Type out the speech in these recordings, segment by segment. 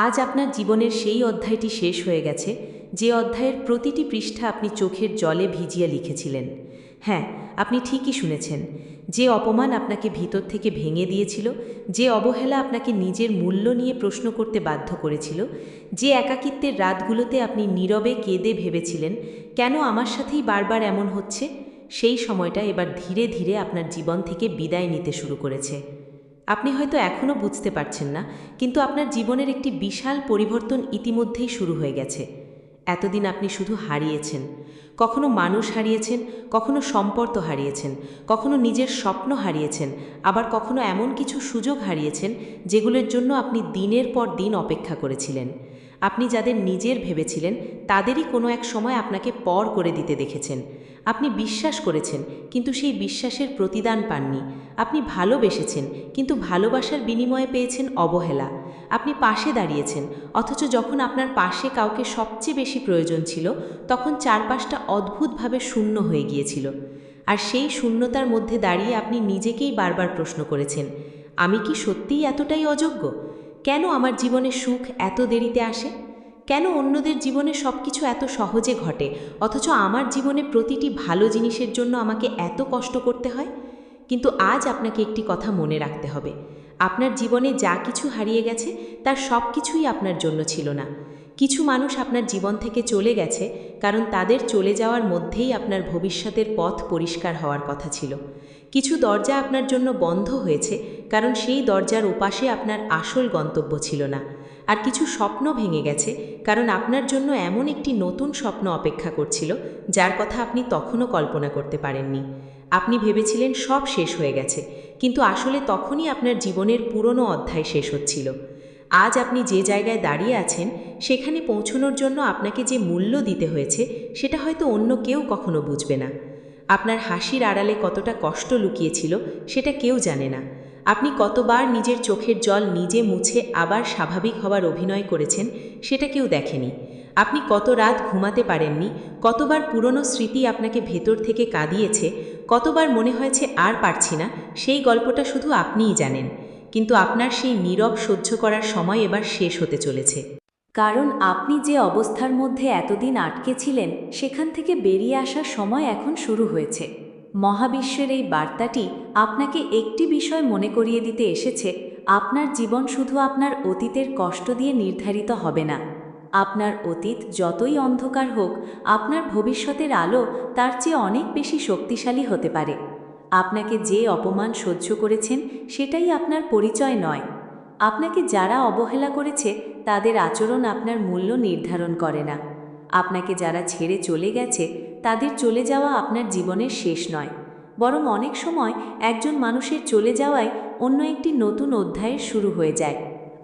আজ আপনার জীবনের সেই অধ্যায়টি শেষ হয়ে গেছে, যে অধ্যায়ের প্রতিটি পৃষ্ঠা আপনি চোখের জলে ভিজিয়ে লিখেছিলেন। হ্যাঁ, আপনি ঠিকই শুনেছেন। যে অপমান আপনাকে ভিতর থেকে ভেঙে দিয়েছিল, যে অবহেলা আপনাকে নিজের মূল্য নিয়ে প্রশ্ন করতে বাধ্য করেছিল, যে একাকিত্বের রাতগুলোতে আপনি নীরবে কেঁদে ভেবেছিলেন, কেন আমার সাথেই বারবার এমন হচ্ছে, সেই সময়টা এবার ধীরে ধীরে আপনার জীবন থেকে বিদায় নিতে শুরু করেছে। আপনি হয়তো এখনও বুঝতে পারছেন না, কিন্তু আপনার জীবনের একটি বিশাল পরিবর্তন ইতিমধ্যেই শুরু হয়ে গেছে। এতদিন আপনি শুধু হারিয়েছেন, কখনো মানুষ হারিয়েছেন, কখনো সম্পর্ক হারিয়েছেন, কখনো নিজের স্বপ্ন হারিয়েছেন, আবার কখনো এমন কিছু সুযোগ হারিয়েছেন যেগুলোর জন্য আপনি দিনের পর দিন অপেক্ষা করেছিলেন। আপনি যাদের নিজের ভেবেছিলেন তাদেরই কোনো এক সময় আপনাকে পর করে দিতে দেখেছেন। আপনি বিশ্বাস করেছেন, কিন্তু সেই বিশ্বাসের প্রতিদান পাননি। আপনি ভালোবেসেছেন, কিন্তু ভালোবাসার বিনিময়ে পেয়েছেন অবহেলা। আপনি পাশে দাঁড়িয়েছেন, অথচ যখন আপনার পাশে কাউকে সবচেয়ে বেশি প্রয়োজন ছিল, তখন চারপাশটা অদ্ভুতভাবে শূন্য হয়ে গিয়েছিল। আর সেই শূন্যতার মধ্যে দাঁড়িয়ে আপনি নিজেকেই বারবার প্রশ্ন করেছেন, আমি কি সত্যিই এতটাই অযোগ্য? কেন আমার জীবনে সুখ এত দেরিতে আসে? কেন অন্যদের জীবনে সব কিছু এত সহজে ঘটে, অথচ আমার জীবনে প্রতিটি ভালো জিনিসের জন্য আমাকে এত কষ্ট করতে হয়? কিন্তু আজ আপনাকে একটি কথা মনে রাখতে হবে। আপনার জীবনে যা কিছু হারিয়ে গেছে, তার সব কিছুই আপনার জন্য ছিল না। কিছু মানুষ আপনার জীবন থেকে চলে গেছে, কারণ তাদের চলে যাওয়ার মধ্যেই আপনার ভবিষ্যতের পথ পরিষ্কার হওয়ার কথা ছিল। কিছু দরজা আপনার জন্য বন্ধ হয়েছে, কারণ সেই দরজার ওপাশে আপনার আসল গন্তব্য ছিল না। আর কিছু স্বপ্ন ভেঙে গেছে, কারণ আপনার জন্য এমন একটি নতুন স্বপ্ন অপেক্ষা করছিল, যার কথা আপনি তখনও কল্পনা করতে পারেননি। আপনি ভেবেছিলেন সব শেষ হয়ে গেছে, কিন্তু আসলে তখনই আপনার জীবনের পুরনো অধ্যায় শেষ হচ্ছিল। আজ আপনি যে জায়গায় দাঁড়িয়ে আছেন, সেখানে পৌঁছানোর জন্য আপনাকে যে মূল্য দিতে হয়েছে, সেটা হয়তো অন্য কেউ কখনো বুঝবে না। আপনার হাসির আড়ালে কতটা কষ্ট লুকিয়েছিল, সেটা কেউ জানে না। আপনি কতবার নিজের চোখের জল নিজে মুছে আবার স্বাভাবিক হওয়ার অভিনয় করেছেন, সেটা কেউ দেখেনি। আপনি কত রাত ঘুমাতে পারেননি, কতবার পুরনো স্মৃতি আপনাকে ভেতর থেকে কাঁদিয়েছে, কতবার মনে হয়েছে আর পারছি না, সেই গল্পটা শুধু আপনিই জানেন। কিন্তু আপনার সেই নীরব সহ্য করার সময় এবার শেষ হতে চলেছে। কারণ আপনি যে অবস্থার মধ্যে এতদিন আটকে ছিলেন, সেখান থেকে বেরিয়ে আসার সময় এখন শুরু হয়েছে। মহাবিশ্বের এই বার্তাটি আপনাকে একটি বিষয় মনে করিয়ে দিতে এসেছে, আপনার জীবন শুধু আপনার অতীতের কষ্ট দিয়ে নির্ধারিত হবে না। আপনার অতীত যতই অন্ধকার হোক, আপনার ভবিষ্যতের আলো তার চেয়ে অনেক বেশি শক্তিশালী হতে পারে। আপনাকে যে অপমান সহ্য করেছেন, সেটাই আপনার পরিচয় নয়। আপনাকে যারা অবহেলা করেছে, তাদের আচরণ আপনার মূল্য নির্ধারণ করে না। আপনাকে যারা ছেড়ে চলে গেছে, তাদের চলে যাওয়া আপনার জীবনের শেষ নয়, বরং অনেক সময় একজন মানুষের চলে যাওয়ায় অন্য একটি নতুন অধ্যায়ের শুরু হয়ে যায়।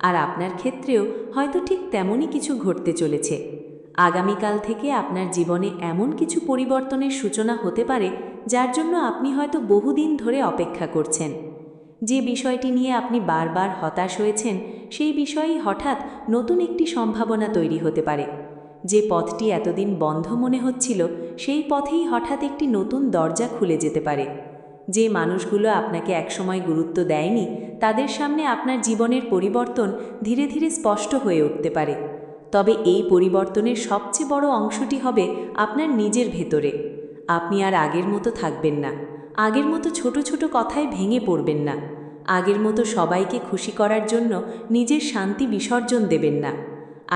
আর আপনার ক্ষেত্রেও হয়তো ঠিক তেমনই কিছু ঘটতে চলেছে। আগামীকাল থেকে আপনার জীবনে এমন কিছু পরিবর্তনের সূচনা হতে পারে, যার জন্য আপনি হয়তো বহুদিন ধরে অপেক্ষা করছেন। যে বিষয়টি নিয়ে আপনি বারবার হতাশ হয়েছেন, সেই বিষয়েই হঠাৎ নতুন একটি সম্ভাবনা তৈরি হতে পারে। যে পথটি এতদিন বন্ধ মনে হচ্ছিল, সেই পথেই হঠাৎ একটি নতুন দরজা খুলে যেতে পারে। যে মানুষগুলো আপনাকে একসময় গুরুত্ব দেয়নি, তাদের সামনে আপনার জীবনের পরিবর্তন ধীরে ধীরে স্পষ্ট হয়ে উঠতে পারে। তবে এই পরিবর্তনের সবচেয়ে বড় অংশটি হবে আপনার নিজের ভেতরে। আপনি আর আগের মতো থাকবেন না। আগের মতো ছোট ছোট কথায় ভেঙে পড়বেন না। আগের মতো সবাইকে খুশি করার জন্য নিজের শান্তি বিসর্জন দেবেন না।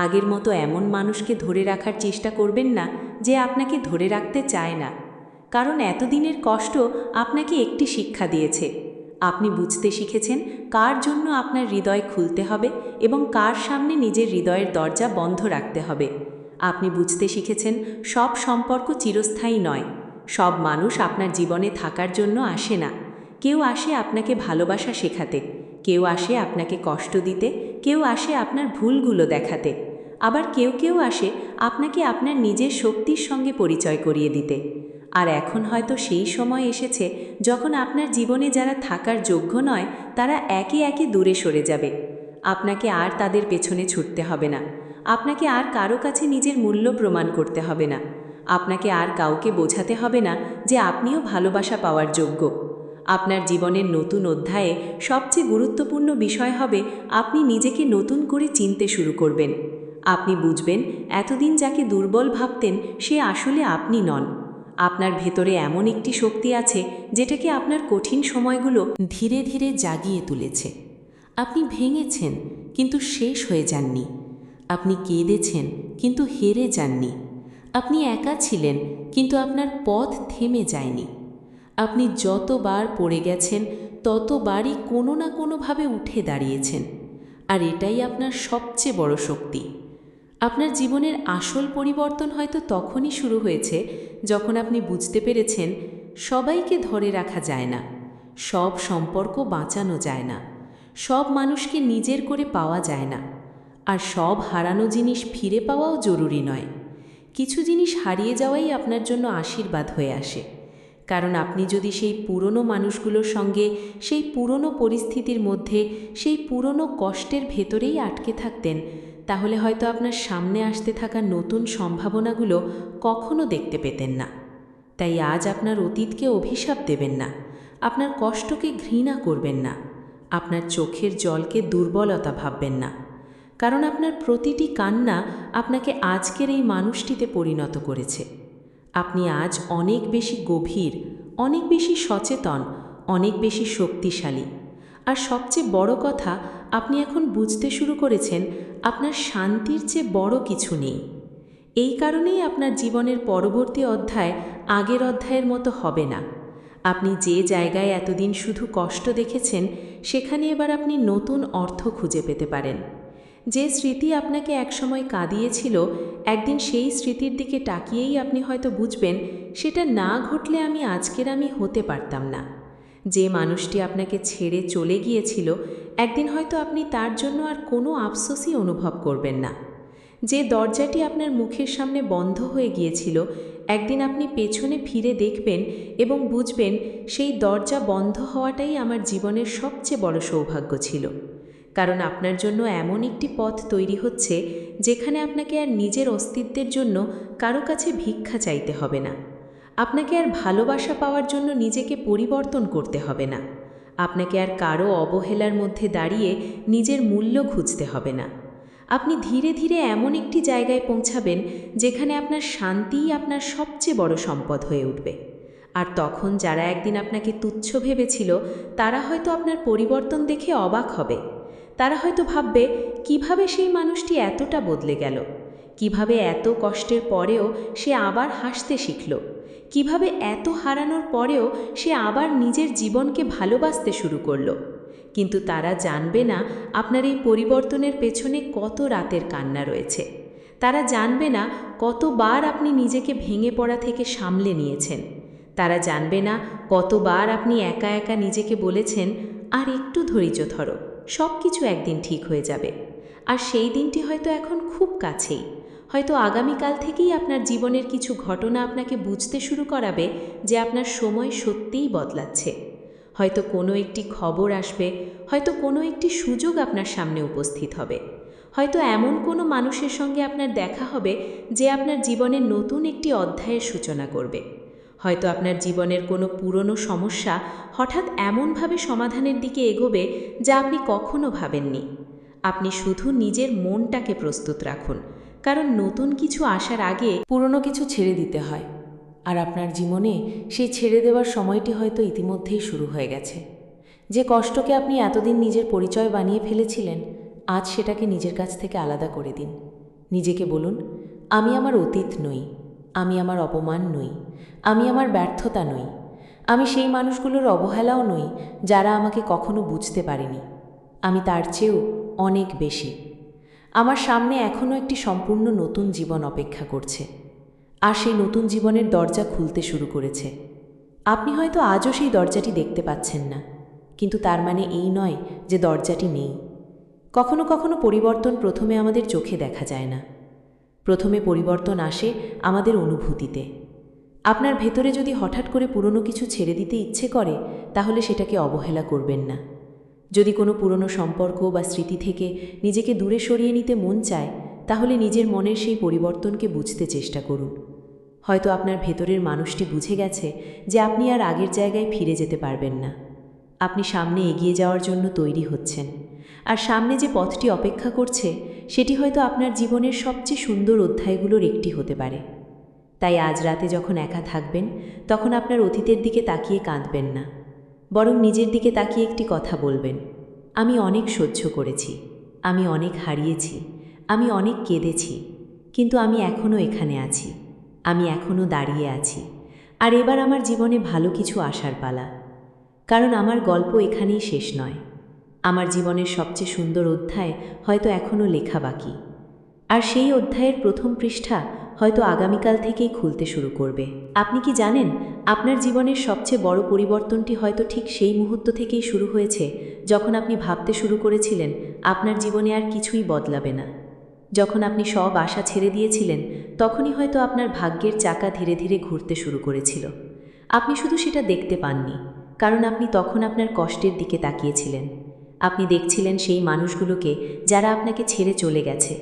আগের মতো এমন মানুষকে ধরে রাখার চেষ্টা করবেন না, যে আপনাকে ধরে রাখতে চায় না। কারণ এতদিনের কষ্ট আপনাকে একটি শিক্ষা দিয়েছে। আপনি বুঝতে শিখেছেন কার জন্য আপনার হৃদয় খুলতে হবে এবং কার সামনে নিজের হৃদয়ের দরজা বন্ধ রাখতে হবে। আপনি বুঝতে শিখেছেন সব সম্পর্ক চিরস্থায়ী নয়। সব মানুষ আপনার জীবনে থাকার জন্য আসে না। কেউ আসে আপনাকে ভালোবাসা শেখাতে, কেউ আসে আপনাকে কষ্ট দিতে, কেউ আসে আপনার ভুলগুলো দেখাতে, আবার কেউ কেউ আসে আপনাকে আপনার নিজের শক্তির সঙ্গে পরিচয় করিয়ে দিতে। আর এখন হয়তো সেই সময় এসেছে, যখন আপনার জীবনে যারা থাকার যোগ্য নয়, তারা একে একে দূরে সরে যাবে। আপনাকে আর তাদের পেছনে ছুটতে হবে না। আপনাকে আর কারো কাছে নিজের মূল্য প্রমাণ করতে হবে না। আপনাকে আর কাউকে বোঝাতে হবে না যে আপনিও ভালোবাসা পাওয়ার যোগ্য। আপনার জীবনের নতুন অধ্যায়ে সবচেয়ে গুরুত্বপূর্ণ বিষয় হবে আপনি নিজেকে নতুন করে চিনতে শুরু করবেন। আপনি বুঝবেন এতদিন যাকে দুর্বল ভাবতেন সে আসলে আপনি নন। আপনার ভেতরে এমন একটি শক্তি আছে যেটাকে আপনার কঠিন সময়গুলো ধীরে ধীরে জাগিয়ে তুলেছে। আপনি ভেঙেছেন কিন্তু শেষ হয়ে যাননি। আপনি কেঁদেছেন কিন্তু হেরে যাননি। আপনি একা ছিলেন কিন্তু আপনার পথ থেমে যায়নি। আপনি যতবার পড়ে গেছেন ততবারই কোনো না কোনোভাবে উঠে দাঁড়িয়েছেন। আর এটাই আপনার সবচেয়ে বড় শক্তি। আপনার জীবনের আসল পরিবর্তন হয়তো তখনই শুরু হয়েছে যখন আপনি বুঝতে পেরেছেন সবাইকে ধরে রাখা যায় না, সব সম্পর্ক বাঁচানো যায় না, সব মানুষকে নিজের করে পাওয়া যায় না, আর সব হারানো জিনিস ফিরে পাওয়াও জরুরি নয়। কিছু জিনিস হারিয়ে যাওয়াই আপনার জন্য আশীর্বাদ হয়ে আসে। কারণ আপনি যদি সেই পুরনো মানুষগুলোর সঙ্গে, সেই পুরনো পরিস্থিতির মধ্যে, সেই পুরনো কষ্টের ভেতরেই আটকে থাকতেন, তাহলে হয়তো আপনার সামনে আসতে থাকা নতুন সম্ভাবনাগুলো কখনো দেখতে পেতেন না। তাই আজ আপনার অতীতকে অভিশাপ দেবেন না, আপনার কষ্টকে ঘৃণা করবেন না, আপনার চোখের জলকে দুর্বলতা ভাববেন না। কারণ আপনার প্রতিটি কান্না আপনাকে আজকের এই মানুষটিতে পরিণত করেছে। আপনি আজ অনেক বেশি গভীর, অনেক বেশি সচেতন, অনেক বেশি শক্তিশালী। আর সবচেয়ে বড় কথা, আপনি এখন বুঝতে শুরু করেছেন আপনার শান্তির চেয়ে বড় কিছু নেই। এই কারণেই আপনার জীবনের পরবর্তী অধ্যায় আগের অধ্যায়ের মতো হবে না। আপনি যে জায়গায় এতদিন শুধু কষ্ট দেখেছেন, সেখানে এবার আপনি নতুন অর্থ খুঁজে পেতে পারেন। যে স্মৃতি আপনাকে একসময় কাঁদিয়েছিল, একদিন সেই স্মৃতির দিকে তাকিয়েই আপনি হয়তো বুঝবেন সেটা না ঘটলে আমি হতে পারতাম না। যে মানুষটি আপনাকে ছেড়ে চলে গিয়েছিল, একদিন হয়তো আপনি তার জন্য আর কোনো আফসোসই অনুভব করবেন না। যে দরজাটি আপনার মুখের সামনে বন্ধ হয়ে গিয়েছিল, একদিন আপনি পেছনে ফিরে দেখবেন এবং বুঝবেন সেই দরজা বন্ধ হওয়াটাই আমার জীবনের সবচেয়ে বড় সৌভাগ্য ছিল। কারণ আপনার জন্য এমন একটি পথ তৈরি হচ্ছে যেখানে আপনাকে আর নিজের অস্তিত্বের জন্য কারো কাছে ভিক্ষা চাইতে হবে না। আপনাকে আর ভালোবাসা পাওয়ার জন্য নিজেকে পরিবর্তন করতে হবে না। আপনাকে আর কারো অবহেলার মধ্যে দাঁড়িয়ে নিজের মূল্য খুঁজতে হবে না। আপনি ধীরে ধীরে এমন একটি জায়গায় পৌঁছাবেন যেখানে আপনার শান্তিই আপনার সবচেয়ে বড় সম্পদ হয়ে উঠবে। আর তখন যারা একদিন আপনাকে তুচ্ছ ভেবেছিল, তারা হয়তো আপনার পরিবর্তন দেখে অবাক হবে। তারা হয়তো ভাববে কিভাবে সেই মানুষটি এতটা বদলে গেল, কিভাবে এত কষ্টের পরেও সে আবার হাসতে শিখল, কিভাবে এত হারানোর পরেও সে আবার নিজের জীবনকে ভালোবাসতে শুরু করল। কিন্তু তারা জানবে না আপনার এই পরিবর্তনের পেছনে কত রাতের কান্না রয়েছে। তারা জানবে না কতবার আপনি নিজেকে ভেঙে পড়া থেকে সামলে নিয়েছেন। তারা জানবে না কতবার আপনি একা একা নিজেকে বলেছেন, আর একটু ধৈর্য ধরো, সব কিছু একদিন ঠিক হয়ে যাবে। আর সেই দিনটি হয়তো এখন খুব কাছেই। হয়তো আগামীকাল থেকেই আপনার জীবনের কিছু ঘটনা আপনাকে বুঝতে শুরু করাবে যে আপনার সময় সত্যিই বদলাচ্ছে। হয়তো কোনো একটি খবর আসবে, হয়তো কোনো একটি সুযোগ আপনার সামনে উপস্থিত হবে, হয়তো এমন কোনো মানুষের সঙ্গে আপনার দেখা হবে যে আপনার জীবনের নতুন একটি অধ্যায়ের সূচনা করবে। হয়তো আপনার জীবনের কোনো পুরনো সমস্যা হঠাৎ এমনভাবে সমাধানের দিকে এগোবে যা আপনি কখনো ভাবেননি। আপনি শুধু নিজের মনটাকে প্রস্তুত রাখুন, কারণ নতুন কিছু আসার আগে পুরনো কিছু ছেড়ে দিতে হয়। আর আপনার জীবনে সেই ছেড়ে দেওয়ার সময়টি হয়তো ইতিমধ্যেই শুরু হয়ে গেছে। যে কষ্টকে আপনি এতদিন নিজের পরিচয় বানিয়ে ফেলেছিলেন, আজ সেটাকে নিজের কাছ থেকে আলাদা করে দিন। নিজেকে বলুন, আমি আমার অতীত নই, আমি আমার অপমান নই, আমি আমার ব্যর্থতা নই, আমি সেই মানুষগুলোর অবহেলাও নই যারা আমাকে কখনো বুঝতে পারেনি। আমি তার চেয়েও অনেক বেশি। আমার সামনে এখনও একটি সম্পূর্ণ নতুন জীবন অপেক্ষা করছে। আর সেই নতুন জীবনের দরজা খুলতে শুরু করেছে। আপনি হয়তো আজও সেই দরজাটি দেখতে পাচ্ছেন না, কিন্তু তার মানে এই নয় যে দরজাটি নেই। কখনো কখনো পরিবর্তন প্রথমে আমাদের চোখে দেখা যায় না। প্রথমে পরিবর্তন আসে আমাদের অনুভূতিতে। আপনার ভেতরে যদি হঠাৎ করে পুরনো কিছু ছেড়ে দিতে ইচ্ছে করে, তাহলে সেটাকে অবহেলা করবেন না। যদি কোনো পুরনো সম্পর্ক বা স্মৃতি থেকে নিজেকে দূরে সরিয়ে নিতে মন চায়, তাহলে নিজের মনের সেই পরিবর্তনকে বুঝতে চেষ্টা করুন। হয়তো আপনার ভেতরের মানুষটি বুঝে গেছে যে আপনি আর আগের জায়গায় ফিরে যেতে পারবেন না। আপনি সামনে এগিয়ে যাওয়ার জন্য তৈরি হচ্ছেন, আর সামনে যে পথটি অপেক্ষা করছে সেটি হয়তো আপনার জীবনের সবচেয়ে সুন্দর অধ্যায়গুলোর একটি হতে পারে। তাই আজ রাতে যখন একা থাকবেন, তখন আপনার অতীতের দিকে তাকিয়ে কাঁদবেন না, বরং নিজের দিকে তাকিয়ে একটি কথা বলবেন, আমি অনেক সহ্য করেছি, আমি অনেক হারিয়েছি, আমি অনেক কেঁদেছি, কিন্তু আমি এখনও এখানে আছি, আমি এখনও দাঁড়িয়ে আছি, আর এবার আমার জীবনে ভালো কিছু আসার পালা। কারণ আমার গল্প এখানেই শেষ নয়, আমার জীবনের সবচেয়ে সুন্দর অধ্যায় হয়তো এখনও লেখা বাকি। আর সেই অধ্যায়ের প্রথম পৃষ্ঠা হয়তো আগামীকাল থেকেই খুলতে শুরু করবে। আপনি কি জানেন, আপনার জীবনের সবচেয়ে বড় পরিবর্তনটি হয়তো ঠিক সেই মুহূর্ত থেকেই শুরু হয়েছে যখন আপনি ভাবতে শুরু করেছিলেন আপনার জীবনে আর কিছুই বদলাবে না। যখন আপনি সব আশা ছেড়ে দিয়েছিলেন, তখনই হয়তো আপনার ভাগ্যের চাকা ধীরে ধীরে ঘুরতে শুরু করেছিল। আপনি শুধু সেটা দেখতে পাননি, কারণ আপনি তখন আপনার কষ্টের দিকে তাকিয়েছিলেন। আপনি দেখছিলেন সেই মানুষগুলোকে যারা আপনাকে ছেড়ে চলে গেছে।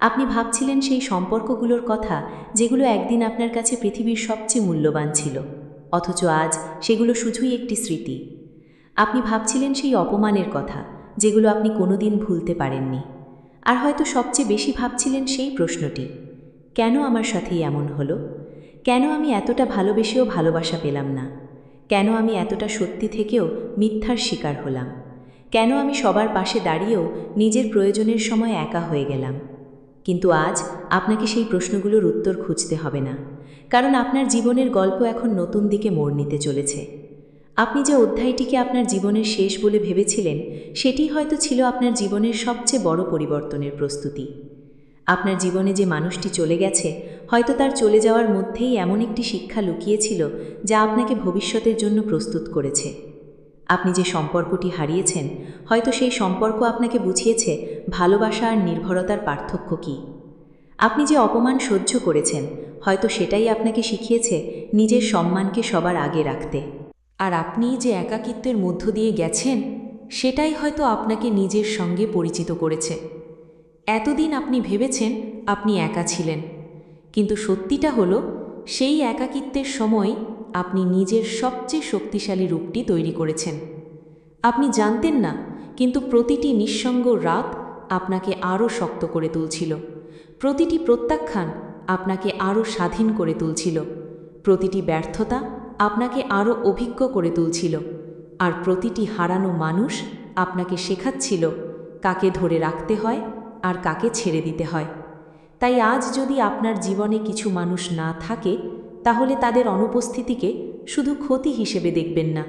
আপনি ভাবছিলেন সেই সম্পর্কগুলোর কথা যেগুলো একদিন আপনার কাছে পৃথিবীর সবচেয়ে মূল্যবান ছিল, অথচ আজ সেগুলো শুধুই একটি স্মৃতি। আপনি ভাবছিলেন সেই অপমানের কথা যেগুলো আপনি কোনোদিন ভুলতে পারেননি। আর হয়তো সবচেয়ে বেশি ভাবছিলেন সেই প্রশ্নটি, কেন আমার সাথেই এমন হলো? কেন আমি এতটা ভালোবেসেও ভালোবাসা পেলাম না? কেন আমি এতটা সত্যি থেকেও মিথ্যার শিকার হলাম? কেন আমি সবার পাশে দাঁড়িয়েও নিজের প্রয়োজনের সময় একা হয়ে গেলাম? কিন্তু আজ আপনাকে সেই প্রশ্নগুলোর উত্তর খুঁজতে হবে না, কারণ আপনার জীবনের গল্প এখন নতুন দিকে মোড় নিতে চলেছে। আপনি যে অধ্যায়টিকে আপনার জীবনের শেষ বলে ভেবেছিলেন, সেটি হয়তো ছিল আপনার জীবনের সবচেয়ে বড় পরিবর্তনের প্রস্তুতি। আপনার জীবনে যে মানুষটি চলে গেছে, হয়তো তার চলে যাওয়ার মধ্যেই এমন একটি শিক্ষা লুকিয়েছিল যা আপনাকে ভবিষ্যতের জন্য প্রস্তুত করেছে। আপনি যে সম্পর্কটি হারিয়েছেন, হয়তো সেই সম্পর্ক আপনাকে বুঝিয়েছে ভালোবাসা আর নির্ভরতার পার্থক্য কী। আপনি যে অপমান সহ্য করেছেন, হয়তো সেটাই আপনাকে শিখিয়েছে নিজের সম্মানকে সবার আগে রাখতে। আর আপনি যে একাকিত্বের মধ্য দিয়ে গেছেন, সেটাই হয়তো আপনাকে নিজের সঙ্গে পরিচিত করেছে। এতদিন আপনি ভেবেছেন আপনি একা ছিলেন, কিন্তু সত্যিটা হলো সেই একাকিত্বের সময় আপনি নিজের সবচেয়ে শক্তিশালী রূপটি তৈরি করেছেন। আপনি জানতেন না, কিন্তু প্রতিটি নিঃসঙ্গ রাত আপনাকে আরও শক্ত করে তুলছিল। প্রতিটি প্রত্যাখ্যান আপনাকে আরও স্বাধীন করে তুলছিল। প্রতিটি ব্যর্থতা আপনাকে আরও অভিজ্ঞ করে তুলছিল। আর প্রতিটি হারানো মানুষ আপনাকে শেখাচ্ছিল কাকে ধরে রাখতে হয় আর কাকে ছেড়ে দিতে হয়। তাই আজ যদি আপনার জীবনে কিছু মানুষ না থাকে, তাহলে তাদের অনুপস্থিতিকে শুধু ক্ষতি হিসেবে দেখবেন না।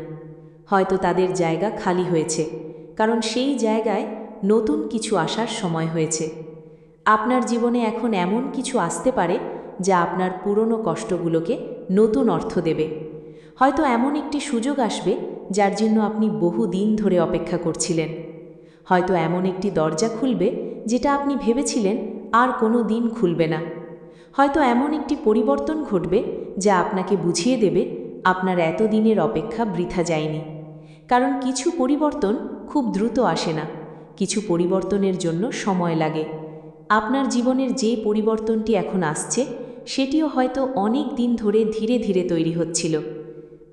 হয়তো তাদের জায়গা খালি হয়েছে, কারণ সেই জায়গায় নতুন কিছু আসার সময় হয়েছে। আপনার জীবনে এখন এমন কিছু আসতে পারে যা আপনার পুরনো কষ্টগুলোকে নতুন অর্থ দেবে। হয়তো এমন একটি সুযোগ আসবে যার জন্য আপনি বহুদিন ধরে অপেক্ষা করছিলেন। হয়তো এমন একটি দরজা খুলবে যেটা আপনি ভেবেছিলেন আর কোনো দিন খুলবে না। হয়তো এমন একটি পরিবর্তন ঘটবে যা আপনাকে বুঝিয়ে দেবে আপনার এতদিনের অপেক্ষা বৃথা যায়নি। কারণ কিছু পরিবর্তন খুব দ্রুত আসে না, কিছু পরিবর্তনের জন্য সময় লাগে। আপনার জীবনের যে পরিবর্তনটি এখন আসছে, সেটিও হয়তো অনেক দিন ধরে ধীরে ধীরে তৈরি হচ্ছিল।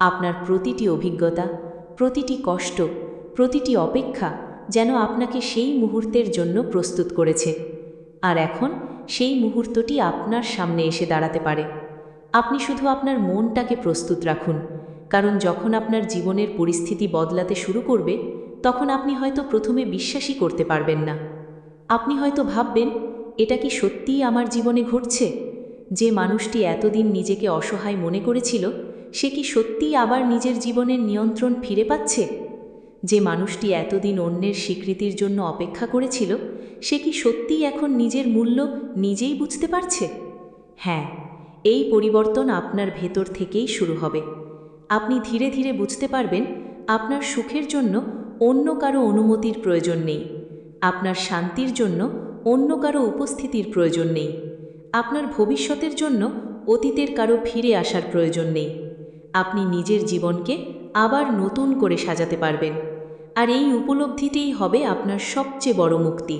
আপনার প্রতিটি অভিজ্ঞতা, প্রতিটি কষ্ট, প্রতিটি অপেক্ষা যেন আপনাকে সেই মুহূর্তের জন্য প্রস্তুত করেছে। আর এখন সেই মুহূর্তটি আপনার সামনে এসে দাঁড়াতে পারে। আপনি শুধু আপনার মনটাকে প্রস্তুত রাখুন, কারণ যখন আপনার জীবনের পরিস্থিতি বদলাতে শুরু করবে, তখন আপনি হয়তো প্রথমে বিশ্বাসই করতে পারবেন না। আপনি হয়তো ভাববেন, এটা কি সত্যিই আমার জীবনে ঘটছে? যে মানুষটি এতদিন নিজেকে অসহায় মনে করেছিল, সে কি সত্যিই আবার নিজের জীবনের নিয়ন্ত্রণ ফিরে পাচ্ছে? যে মানুষটি এতদিন অন্যের স্বীকৃতির জন্য অপেক্ষা করেছিল, সে কি সত্যিই এখন নিজের মূল্য নিজেই বুঝতে পারছে? হ্যাঁ, এই পরিবর্তন আপনার ভেতর থেকেই শুরু হবে। আপনি ধীরে ধীরে বুঝতে পারবেন আপনার সুখের জন্য অন্য কারো অনুমতির প্রয়োজন নেই, আপনার শান্তির জন্য অন্য কারো উপস্থিতির প্রয়োজন নেই, আপনার ভবিষ্যতের জন্য অতীতের কারো ফিরে আসার প্রয়োজন নেই। আপনি নিজের জীবনকে আবার নতুন করে সাজাতে পারবেন। আর এই উপলব্ধিতেই হবে আপনার সবচেয়ে বড় মুক্তি।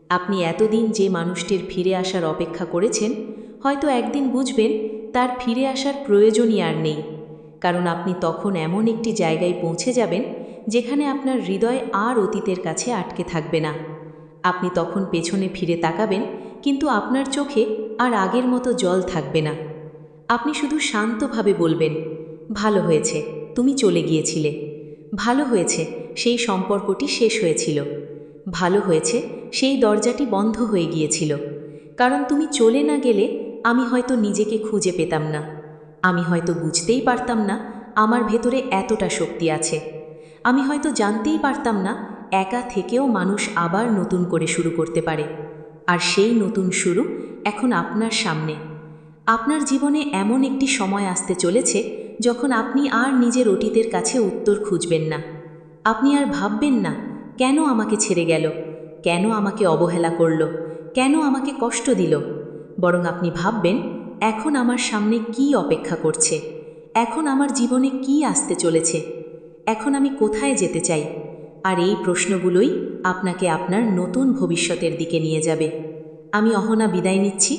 আপনি এতদিন যে মানুষটির ফিরে আসার অপেক্ষা করেছেন, হয়তো একদিন বুঝবেন তার ফিরে আসার প্রয়োজনই আর নেই, কারণ আপনি তখন এমন একটি জায়গায় পৌঁছে যাবেন যেখানে আপনার হৃদয় আর অতীতের কাছে আটকে থাকবে না। আপনি তখন পেছনে ফিরে তাকাবেন, কিন্তু আপনার চোখে আর আগের মতো জল থাকবে না। আপনি শুধু শান্তভাবে বলবেন, ভালো হয়েছে তুমি চলে গিয়েছিলে, ভালো হয়েছে সেই সম্পর্কটি শেষ হয়েছিল, ভালো হয়েছে সেই দরজাটি বন্ধ হয়ে গিয়েছিল। কারণ তুমি চলে না গেলে আমি হয়তো নিজেকে খুঁজে পেতাম না, আমি হয়তো বুঝতেই পারতাম না আমার ভেতরে এতটা শক্তি আছে, আমি হয়তো জানতেই পারতাম না একা থেকেও মানুষ আবার নতুন করে শুরু করতে পারে। আর সেই নতুন শুরু এখন আপনার সামনে। আপনার জীবনে এমন একটি সময় আসতে চলেছে যখন আপনি আর নিজের অতীতের কাছে উত্তর খুঁজবেন না। আপনি আর ভাববেন না কেন আমাকে ছেড়ে গেল, কেন আমাকে অবহেলা করল, কেন আমাকে কষ্ট দিল। বরং আপনি ভাববেন, এখন আমার সামনে কি অপেক্ষা করছে, এখন আমার জীবনে কি আসতে চলেছে, এখন আমি কোথায় যেতে চাই। আর এই প্রশ্নগুলোই আপনাকে আপনার নতুন ভবিষ্যতের দিকে নিয়ে যাবে। আমি অহনা বিদায় নিচ্ছি।